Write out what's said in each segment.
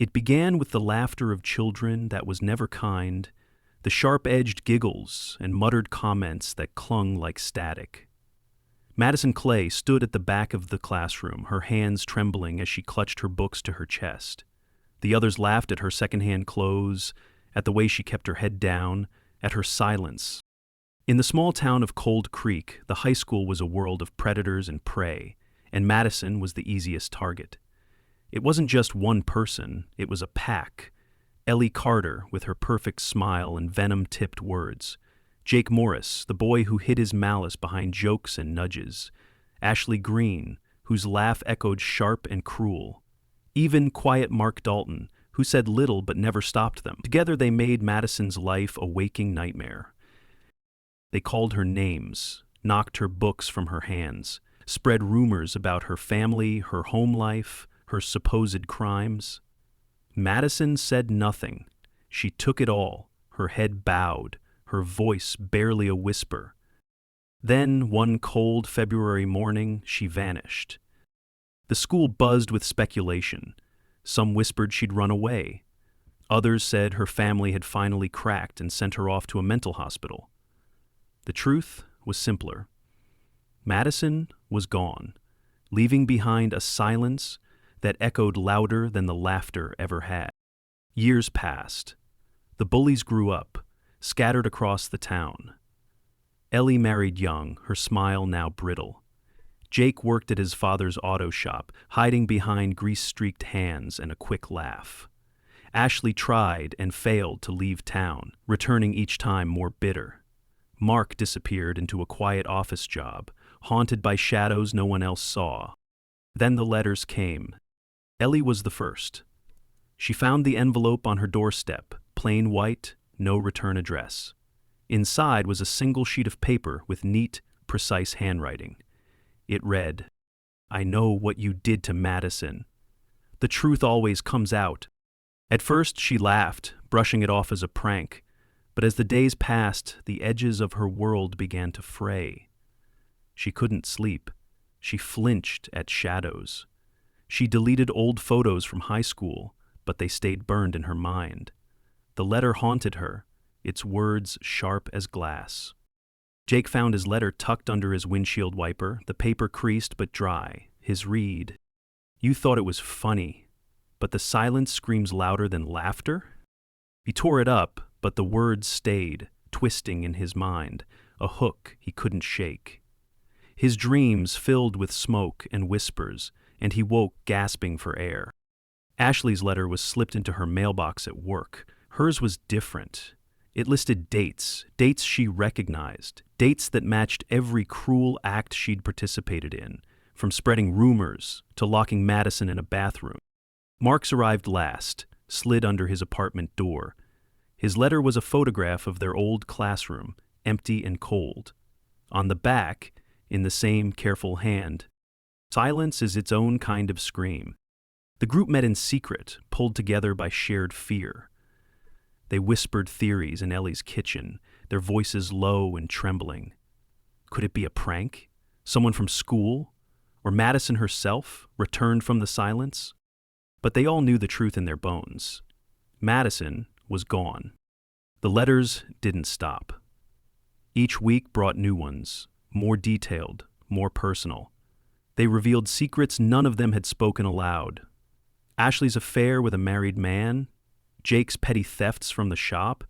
It began with the laughter of children that was never kind, the sharp-edged giggles and muttered comments that clung like static. Madison Clay stood at the back of the classroom, her hands trembling as she clutched her books to her chest. The others laughed at her secondhand clothes, at the way she kept her head down, at her silence. In the small town of Cold Creek, the high school was a world of predators and prey, and Madison was the easiest target. It wasn't just one person, it was a pack. Ellie Carter, with her perfect smile and venom-tipped words. Jake Morris, the boy who hid his malice behind jokes and nudges. Ashley Green, whose laugh echoed sharp and cruel. Even quiet Mark Dalton, who said little but never stopped them. Together they made Madison's life a waking nightmare. They called her names, knocked her books from her hands, spread rumors about her family, her home life, her supposed crimes. Madison said nothing. She took it all, her head bowed, her voice barely a whisper. Then, one cold February morning, she vanished. The school buzzed with speculation. Some whispered she'd run away. Others said her family had finally cracked and sent her off to a mental hospital. The truth was simpler. Madison was gone, leaving behind a silence that echoed louder than the laughter ever had. Years passed. The bullies grew up, scattered across the town. Ellie married young, her smile now brittle. Jake worked at his father's auto shop, hiding behind grease-streaked hands and a quick laugh. Ashley tried and failed to leave town, returning each time more bitter. Mark disappeared into a quiet office job, haunted by shadows no one else saw. Then the letters came. Ellie was the first. She found the envelope on her doorstep, plain white, no return address. Inside was a single sheet of paper with neat, precise handwriting. It read, "I know what you did to Madison. The truth always comes out." At first she laughed, brushing it off as a prank, but as the days passed, the edges of her world began to fray. She couldn't sleep. She flinched at shadows. She deleted old photos from high school, but they stayed burned in her mind. The letter haunted her, its words sharp as glass. Jake found his letter tucked under his windshield wiper, the paper creased but dry. His read, "You thought it was funny, but the silence screams louder than laughter?" He tore it up, but the words stayed, twisting in his mind, a hook he couldn't shake. His dreams filled with smoke and whispers, and he woke gasping for air. Ashley's letter was slipped into her mailbox at work. Hers was different. It listed dates she recognized, dates that matched every cruel act she'd participated in, from spreading rumors to locking Madison in a bathroom. Mark's arrived last, slid under his apartment door. His letter was a photograph of their old classroom, empty and cold. On the back, in the same careful hand, "Silence is its own kind of scream." The group met in secret, pulled together by shared fear. They whispered theories in Ellie's kitchen, their voices low and trembling. Could it be a prank? Someone from school? Or Madison herself, returned from the silence? But they all knew the truth in their bones. Madison was gone. The letters didn't stop. Each week brought new ones, more detailed, more personal. They revealed secrets none of them had spoken aloud. Ashley's affair with a married man, Jake's petty thefts from the shop,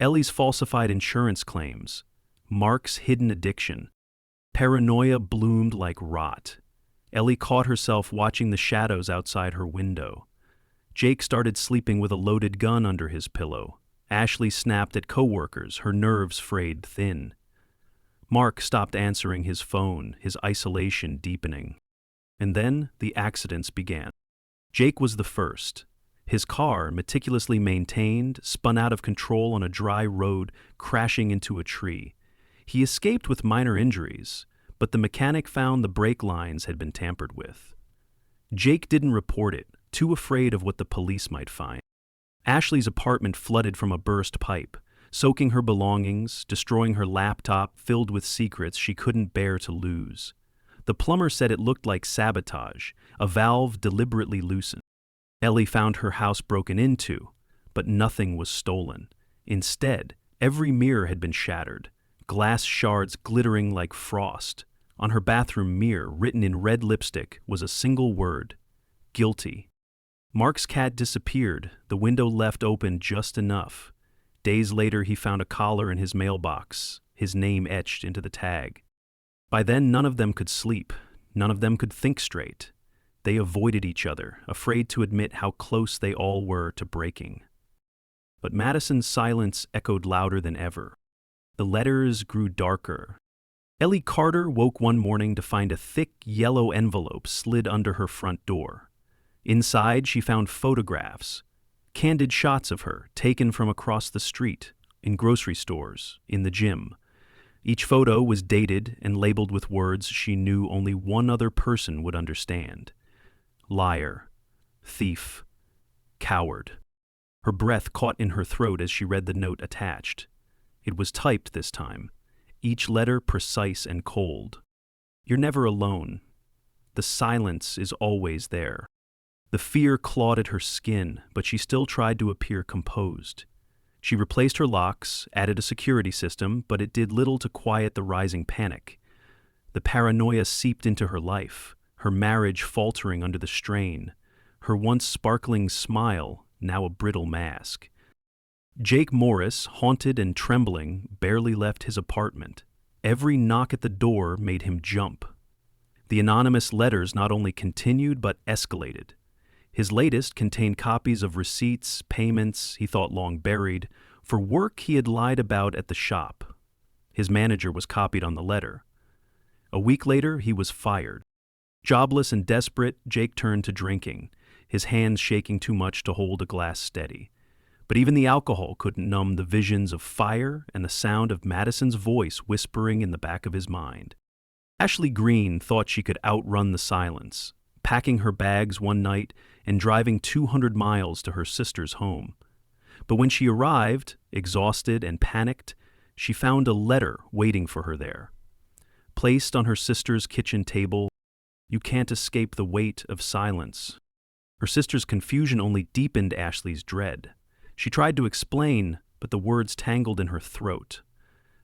Ellie's falsified insurance claims, Mark's hidden addiction. Paranoia bloomed like rot. Ellie caught herself watching the shadows outside her window. Jake started sleeping with a loaded gun under his pillow. Ashley snapped at coworkers, her nerves frayed thin. Mark stopped answering his phone, his isolation deepening. And then the accidents began. Jake was the first. His car, meticulously maintained, spun out of control on a dry road, crashing into a tree. He escaped with minor injuries, but the mechanic found the brake lines had been tampered with. Jake didn't report it, too afraid of what the police might find. Ashley's apartment flooded from a burst pipe, soaking her belongings, destroying her laptop filled with secrets she couldn't bear to lose. The plumber said it looked like sabotage, a valve deliberately loosened. Ellie found her house broken into, but nothing was stolen. Instead, every mirror had been shattered, glass shards glittering like frost. On her bathroom mirror, written in red lipstick, was a single word: guilty. Mark's cat disappeared, the window left open just enough. Days later, he found a collar in his mailbox, his name etched into the tag. By then, none of them could sleep. None of them could think straight. They avoided each other, afraid to admit how close they all were to breaking. But Madison's silence echoed louder than ever. The letters grew darker. Ellie Carter woke one morning to find a thick yellow envelope slid under her front door. Inside, she found photographs, candid shots of her taken from across the street, in grocery stores, in the gym. Each photo was dated and labeled with words she knew only one other person would understand: liar, thief, coward. Her breath caught in her throat as she read the note attached. It was typed this time, each letter precise and cold. You're never alone. The silence is always there. The fear clawed at her skin, but she still tried to appear composed. She replaced her locks, added a security system, but it did little to quiet the rising panic. The paranoia seeped into her life, her marriage faltering under the strain, her once sparkling smile now a brittle mask. Jake Morris, haunted and trembling, barely left his apartment. Every knock at the door made him jump. The anonymous letters not only continued but escalated. His latest contained copies of receipts, payments he thought long buried, for work he had lied about at the shop. His manager was copied on the letter. A week later, he was fired. Jobless and desperate, Jake turned to drinking, his hands shaking too much to hold a glass steady. But even the alcohol couldn't numb the visions of fire and the sound of Madison's voice whispering in the back of his mind. Ashley Green thought she could outrun the silence, packing her bags one night and driving 200 miles to her sister's home. But when she arrived, exhausted and panicked, she found a letter waiting for her there. Placed on her sister's kitchen table, "You can't escape the weight of silence." Her sister's confusion only deepened Ashley's dread. She tried to explain, but the words tangled in her throat.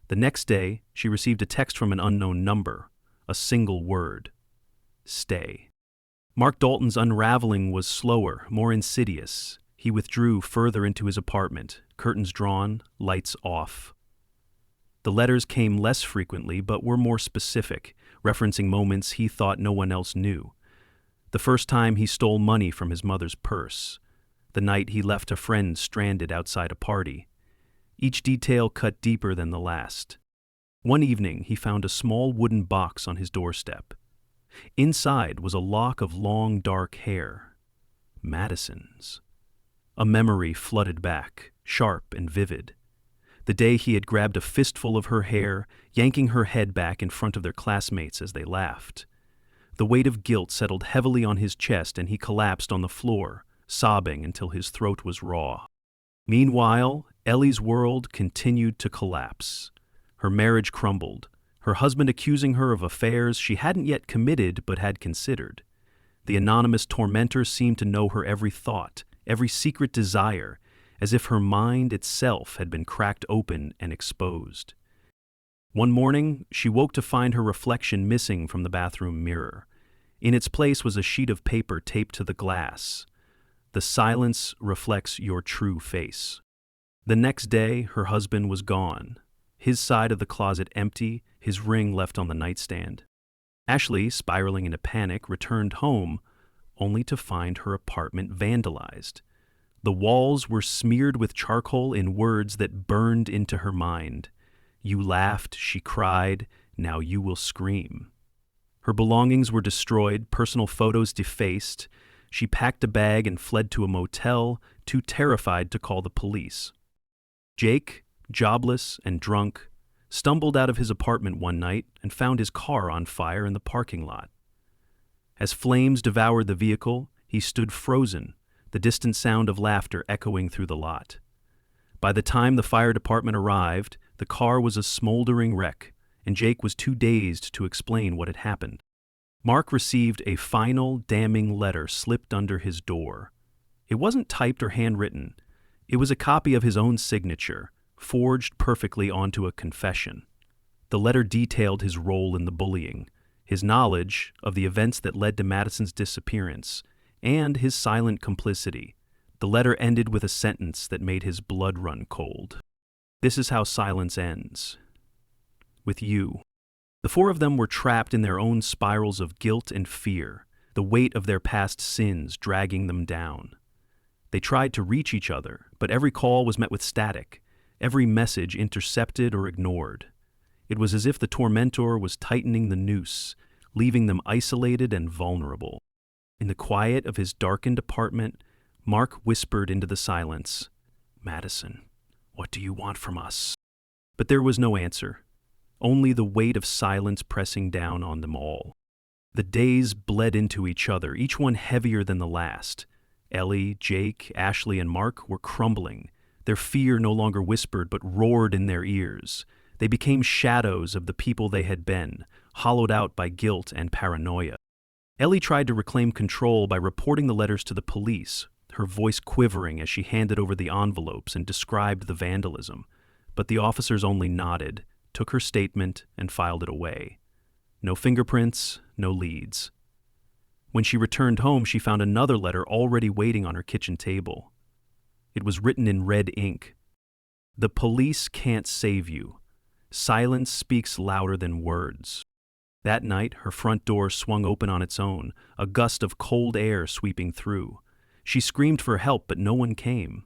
The next day, she received a text from an unknown number, a single word: stay. Mark Dalton's unraveling was slower, more insidious. He withdrew further into his apartment, curtains drawn, lights off. The letters came less frequently, but were more specific, referencing moments he thought no one else knew. The first time he stole money from his mother's purse. The night he left a friend stranded outside a party. Each detail cut deeper than the last. One evening, he found a small wooden box on his doorstep. Inside was a lock of long, dark hair. Madison's. A memory flooded back, sharp and vivid. The day he had grabbed a fistful of her hair, yanking her head back in front of their classmates as they laughed. The weight of guilt settled heavily on his chest and he collapsed on the floor, sobbing until his throat was raw. Meanwhile, Ellie's world continued to collapse. Her marriage crumbled, her husband accusing her of affairs she hadn't yet committed but had considered. The anonymous tormentor seemed to know her every thought, every secret desire, as if her mind itself had been cracked open and exposed. One morning, she woke to find her reflection missing from the bathroom mirror. In its place was a sheet of paper taped to the glass. The silence reflects your true face. The next day, her husband was gone, his side of the closet empty, his ring left on the nightstand. Ashley, spiraling into panic, returned home, only to find her apartment vandalized. The walls were smeared with charcoal in words that burned into her mind. "You laughed," she cried, "now you will scream." Her belongings were destroyed, personal photos defaced. She packed a bag and fled to a motel, too terrified to call the police. Jake, jobless and drunk, stumbled out of his apartment one night and found his car on fire in the parking lot. As flames devoured the vehicle, he stood frozen, the distant sound of laughter echoing through the lot. By the time the fire department arrived, the car was a smoldering wreck, and Jake was too dazed to explain what had happened. Mark received a final, damning letter slipped under his door. It wasn't typed or handwritten. It was a copy of his own signature, forged perfectly onto a confession. The letter detailed his role in the bullying, his knowledge of the events that led to Madison's disappearance, and his silent complicity. The letter ended with a sentence that made his blood run cold. This is how silence ends. With you. The four of them were trapped in their own spirals of guilt and fear, the weight of their past sins dragging them down. They tried to reach each other, but every call was met with static, every message intercepted or ignored. It was as if the tormentor was tightening the noose, leaving them isolated and vulnerable. In the quiet of his darkened apartment, Mark whispered into the silence, "Madison, what do you want from us?" But there was no answer, only the weight of silence pressing down on them all. The days bled into each other, each one heavier than the last. Ellie, Jake, Ashley, and Mark were crumbling. Their fear no longer whispered but roared in their ears. They became shadows of the people they had been, hollowed out by guilt and paranoia. Ellie tried to reclaim control by reporting the letters to the police, her voice quivering as she handed over the envelopes and described the vandalism. But the officers only nodded, took her statement, and filed it away. No fingerprints, no leads. When she returned home, she found another letter already waiting on her kitchen table. It was written in red ink. "The police can't save you. Silence speaks louder than words." That night, her front door swung open on its own, a gust of cold air sweeping through. She screamed for help, but no one came.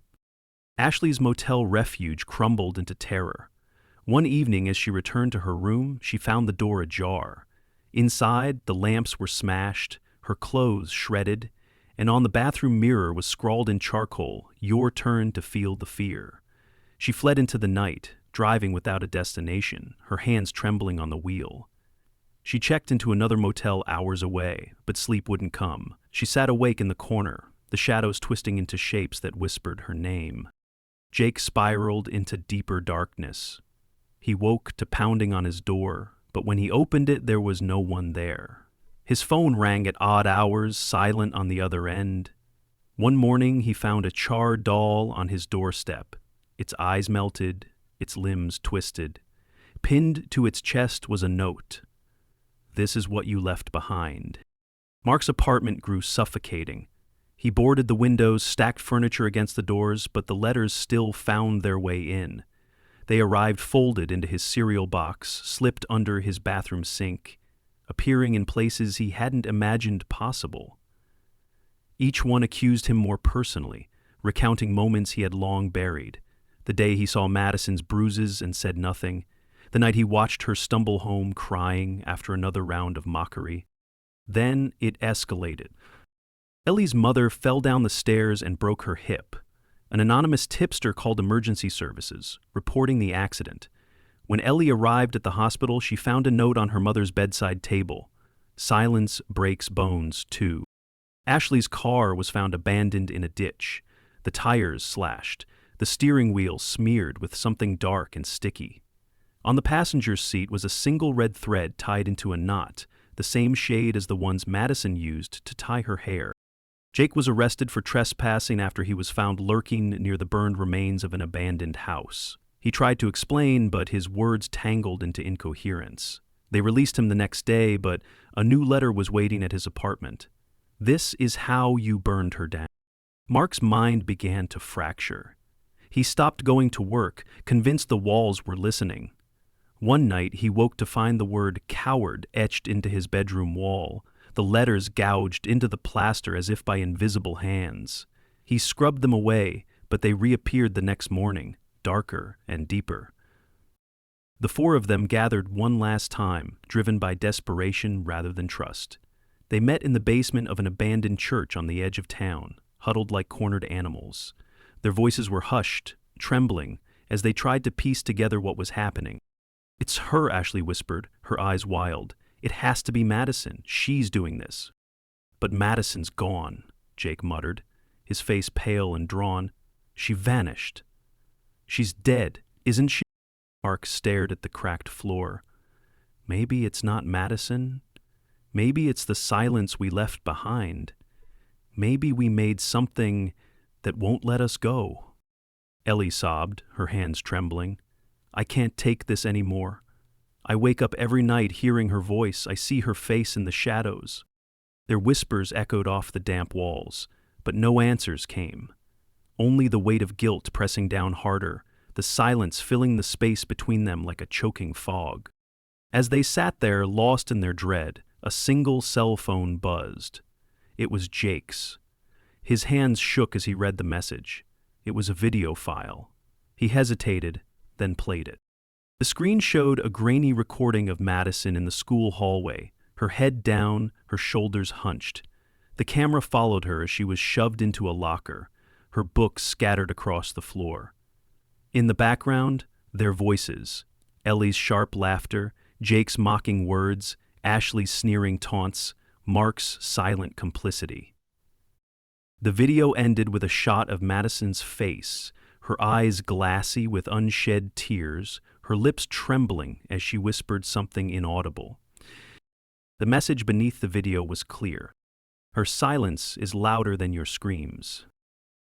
Ashley's motel refuge crumbled into terror. One evening, as she returned to her room, she found the door ajar. Inside, the lamps were smashed, her clothes shredded, and on the bathroom mirror was scrawled in charcoal, "Your turn to feel the fear." She fled into the night, driving without a destination, her hands trembling on the wheel. She checked into another motel hours away, but sleep wouldn't come. She sat awake in the corner, the shadows twisting into shapes that whispered her name. Jake spiraled into deeper darkness. He woke to pounding on his door, but when he opened it, there was no one there. His phone rang at odd hours, silent on the other end. One morning, he found a charred doll on his doorstep, its eyes melted, its limbs twisted. Pinned to its chest was a note. "This is what you left behind." Mark's apartment grew suffocating. He boarded the windows, stacked furniture against the doors, but the letters still found their way in. They arrived folded into his cereal box, slipped under his bathroom sink, appearing in places he hadn't imagined possible. Each one accused him more personally, recounting moments he had long buried. The day he saw Madison's bruises and said nothing. The night he watched her stumble home crying after another round of mockery. Then it escalated. Ellie's mother fell down the stairs and broke her hip. An anonymous tipster called emergency services, reporting the accident. When Ellie arrived at the hospital, she found a note on her mother's bedside table. "Silence breaks bones, too." Ashley's car was found abandoned in a ditch, the tires slashed, the steering wheel smeared with something dark and sticky. On the passenger's seat was a single red thread tied into a knot, the same shade as the ones Madison used to tie her hair. Jake was arrested for trespassing after he was found lurking near the burned remains of an abandoned house. He tried to explain, but his words tangled into incoherence. They released him the next day, but a new letter was waiting at his apartment. "This is how you burned her down." Mark's mind began to fracture. He stopped going to work, convinced the walls were listening. One night, he woke to find the word "coward" etched into his bedroom wall, the letters gouged into the plaster as if by invisible hands. He scrubbed them away, but they reappeared the next morning, darker and deeper. The four of them gathered one last time, driven by desperation rather than trust. They met in the basement of an abandoned church on the edge of town, huddled like cornered animals. Their voices were hushed, trembling, as they tried to piece together what was happening. "It's her," Ashley whispered, her eyes wild. "It has to be Madison. She's doing this." "But Madison's gone," Jake muttered, his face pale and drawn. "She vanished." "She's dead, isn't she?" Mark stared at the cracked floor. "Maybe it's not Madison. Maybe it's the silence we left behind. Maybe we made something that won't let us go." Ellie sobbed, her hands trembling. "I can't take this anymore. I wake up every night hearing her voice. I see her face in the shadows." Their whispers echoed off the damp walls, but no answers came. Only the weight of guilt pressing down harder, the silence filling the space between them like a choking fog. As they sat there, lost in their dread, a single cell phone buzzed. It was Jake's. His hands shook as he read the message. It was a video file. He hesitated, then played it. The screen showed a grainy recording of Madison in the school hallway, her head down, her shoulders hunched. The camera followed her as she was shoved into a locker, her books scattered across the floor. In the background, their voices, Ellie's sharp laughter, Jake's mocking words, Ashley's sneering taunts, Mark's silent complicity. The video ended with a shot of Madison's face, her eyes glassy with unshed tears, her lips trembling as she whispered something inaudible. The message beneath the video was clear. "Her silence is louder than your screams."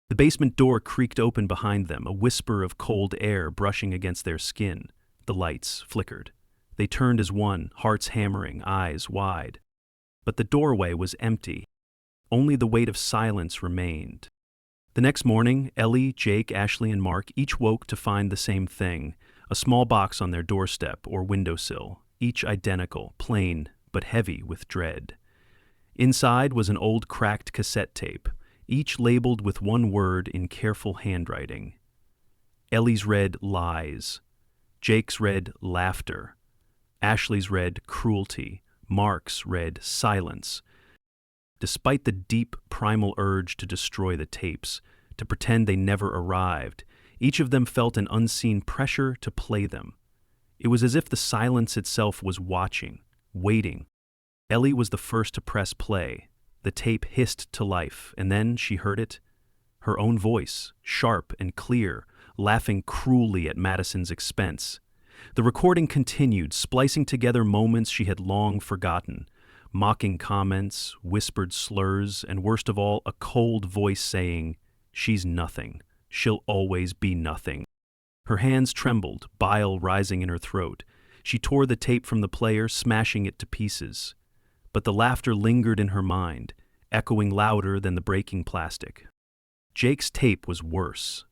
The basement door creaked open behind them, a whisper of cold air brushing against their skin. The lights flickered. They turned as one, hearts hammering, eyes wide. But the doorway was empty. Only the weight of silence remained. The next morning, Ellie, Jake, Ashley, and Mark each woke to find the same thing, a small box on their doorstep or windowsill, each identical, plain, but heavy with dread. Inside was an old cracked cassette tape, each labeled with one word in careful handwriting. Ellie's read lies. Jake's read laughter. Ashley's read cruelty. Mark's read silence. Despite the deep, primal urge to destroy the tapes, to pretend they never arrived, each of them felt an unseen pressure to play them. It was as if the silence itself was watching, waiting. Ellie was the first to press play. The tape hissed to life, and then she heard it. Her own voice, sharp and clear, laughing cruelly at Madison's expense. The recording continued, splicing together moments she had long forgotten. Mocking comments, whispered slurs, and worst of all, a cold voice saying, "She's nothing. She'll always be nothing." Her hands trembled, bile rising in her throat. She tore the tape from the player, smashing it to pieces. But the laughter lingered in her mind, echoing louder than the breaking plastic. Jake's tape was worse.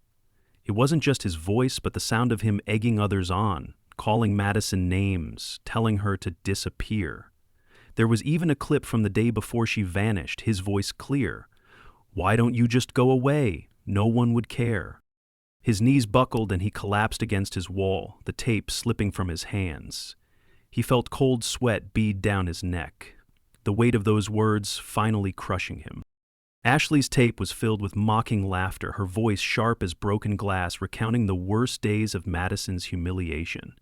It wasn't just his voice, but the sound of him egging others on, calling Madison names, telling her to disappear. There was even a clip from the day before she vanished, his voice clear. "Why don't you just go away? No one would care." His knees buckled and he collapsed against his wall, the tape slipping from his hands. He felt cold sweat bead down his neck, the weight of those words finally crushing him. Ashley's tape was filled with mocking laughter, her voice sharp as broken glass, recounting the worst days of Madison's humiliation.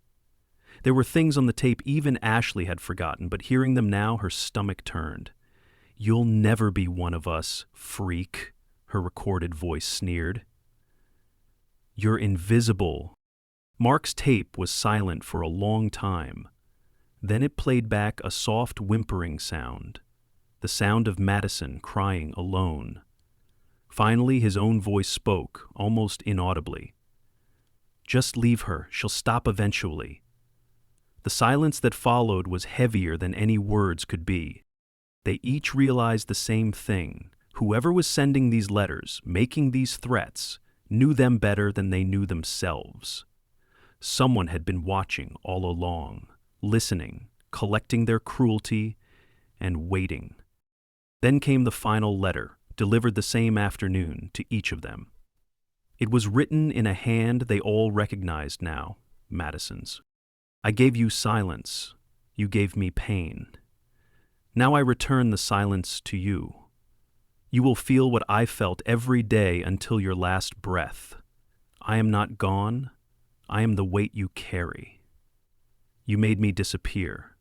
There were things on the tape even Ashley had forgotten, but hearing them now, her stomach turned. "You'll never be one of us, freak," her recorded voice sneered. "You're invisible." Mark's tape was silent for a long time. Then it played back a soft whimpering sound, the sound of Madison crying alone. Finally, his own voice spoke, almost inaudibly. "Just leave her, she'll stop eventually." The silence that followed was heavier than any words could be. They each realized the same thing. Whoever was sending these letters, making these threats, knew them better than they knew themselves. Someone had been watching all along, listening, collecting their cruelty, and waiting. Then came the final letter, delivered the same afternoon to each of them. It was written in a hand they all recognized now, Madison's. "I gave you silence. You gave me pain. Now I return the silence to you. You will feel what I felt every day until your last breath. I am not gone. I am the weight you carry. You made me disappear,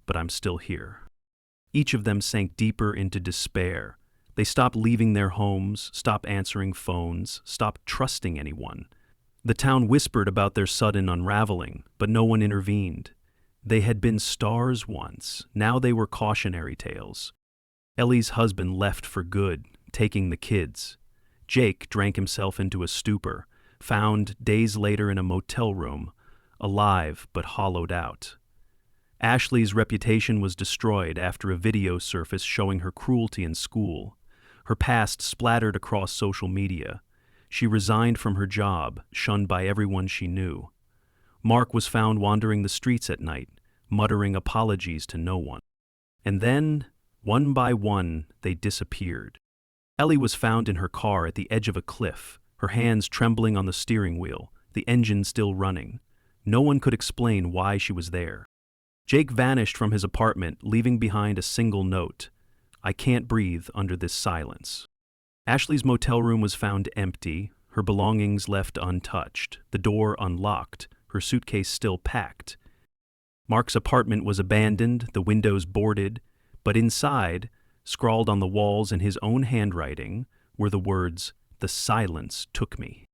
but I'm still here." Each of them sank deeper into despair. They stopped leaving their homes, stopped answering phones, stopped trusting anyone. The town whispered about their sudden unraveling, but no one intervened. They had been stars once, now they were cautionary tales. Ellie's husband left for good, taking the kids. Jake drank himself into a stupor, found days later in a motel room, alive but hollowed out. Ashley's reputation was destroyed after a video surfaced showing her cruelty in school. Her past splattered across social media. She resigned from her job, shunned by everyone she knew. Mark was found wandering the streets at night, muttering apologies to no one. And then, one by one, they disappeared. Ellie was found in her car at the edge of a cliff, her hands trembling on the steering wheel, the engine still running. No one could explain why she was there. Jake vanished from his apartment, leaving behind a single note: "I can't breathe under this silence." Ashley's motel room was found empty, her belongings left untouched, the door unlocked, her suitcase still packed. Mark's apartment was abandoned, the windows boarded, but inside, scrawled on the walls in his own handwriting, were the words, "The silence took me."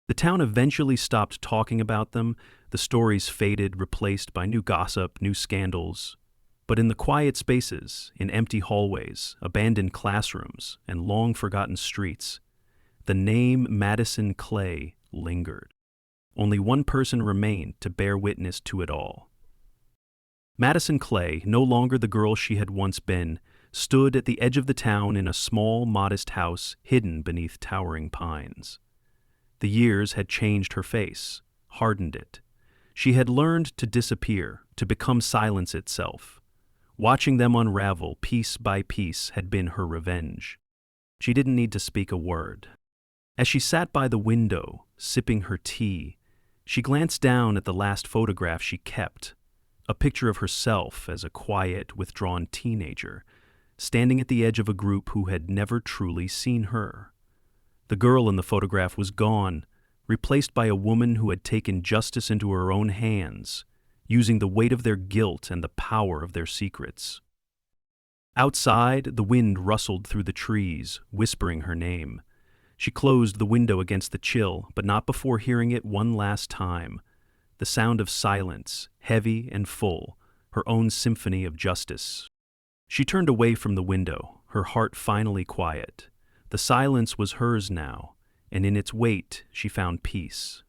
The town eventually stopped talking about them, the stories faded, replaced by new gossip, new scandals. But in the quiet spaces, in empty hallways, abandoned classrooms, and long-forgotten streets, the name Madison Clay lingered. Only one person remained to bear witness to it all. Madison Clay, no longer the girl she had once been, stood at the edge of the town in a small, modest house hidden beneath towering pines. The years had changed her face, hardened it. She had learned to disappear, to become silence itself. Watching them unravel piece by piece had been her revenge. She didn't need to speak a word. As she sat by the window, sipping her tea, she glanced down at the last photograph she kept, a picture of herself as a quiet, withdrawn teenager, standing at the edge of a group who had never truly seen her. The girl in the photograph was gone, replaced by a woman who had taken justice into her own hands, using the weight of their guilt and the power of their secrets. Outside, the wind rustled through the trees, whispering her name. She closed the window against the chill, but not before hearing it one last time. The sound of silence, heavy and full, her own symphony of justice. She turned away from the window, her heart finally quiet. The silence was hers now, and in its weight she found peace.